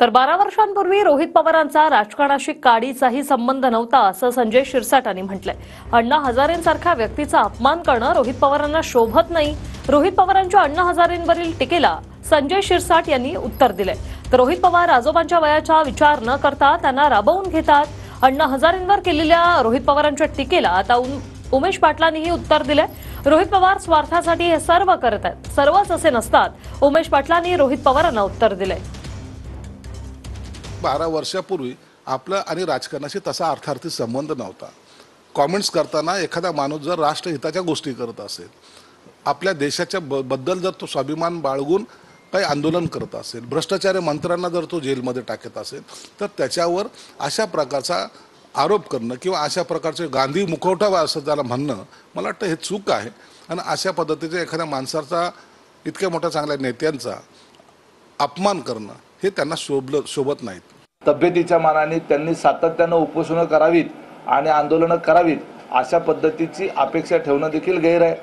तर 12 वर्षांपूर्वी रोहित पवारांचा राजकारणाशी काडीचाही संबंध नव्हता असं संजय शिरसाट यांनी म्हटलंय। अण्णा हजारेंसारख्या व्यक्तीचा अपमान करणं रोहित पवारांना शोभत नाही। रोहित पवारांच्या अण्णा हजारेंवरील टीकेला संजय शिरसाट यांनी उत्तर दिलंय। तर रोहित पवार आजोबांच्या वयाचा विचार न करता त्यांना राबवून घेतात। अण्णा हजारेंवर केलेल्या रोहित पवारांच्या टीकेला आता उमेश पाटलांनीही उत्तर दिलंय। रोहित पवार स्वार्थासाठी हे सर्व करत आहेत, सर्वच असे नसतात, उमेश पाटलांनी रोहित पवारांना उत्तर दिलंय। 12 वर्षापूर्वी आपला आणि राजकारणाशी तसा अर्थार्थी संबंध नव्हता। कॉमेंट्स करताना एखादा माणूस जर राष्ट्रहिताच्या गोष्टी करत असेल, आपल्या देशाच्या बद्दल जर तो स्वाभिमान बाळगून काही आंदोलन करत असेल, भ्रष्टाचारी मंत्र्यांना जर तो जेलमध्ये टाकत असेल, तर त्याच्यावर अशा प्रकारचा आरोप करणं किंवा अशा प्रकारचे गांधी मुखवटा असं त्याला म्हणणं, मला वाटतं हे चूक आहे। आणि अशा पद्धतीचे एखाद्या माणसाचा, इतक्या मोठ्या चांगल्या नेत्यांचा अपमान करणं हे त्यांना शोभत नाहीत। तब्येतीच्या मानाने त्यांनी सातत्यानं उपोषणं करावीत आणि आंदोलनं करावीत अशा पद्धतीची अपेक्षा ठेवणं देखील गैर आहे।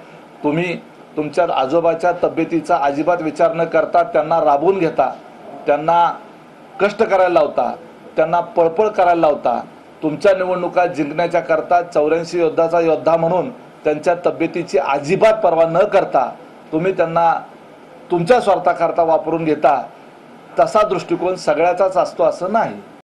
तुम्ही तुमच्या आजोबाच्या तब्येतीचा अजिबात विचार न करता त्यांना राबवून घेता, त्यांना कष्ट करायला लावता, त्यांना पळपळ करायला लावता। तुमच्या निवडणुका जिंकण्याच्या करता 84 योद्धाचा योद्धा म्हणून त्यांच्या तब्येतीची अजिबात पर्वा न करता तुम्ही त्यांना तुमच्या स्वार्थाकरता वापरून घेता। तसा दृष्टिकोन सगळ्याचाच असतो असं नाही।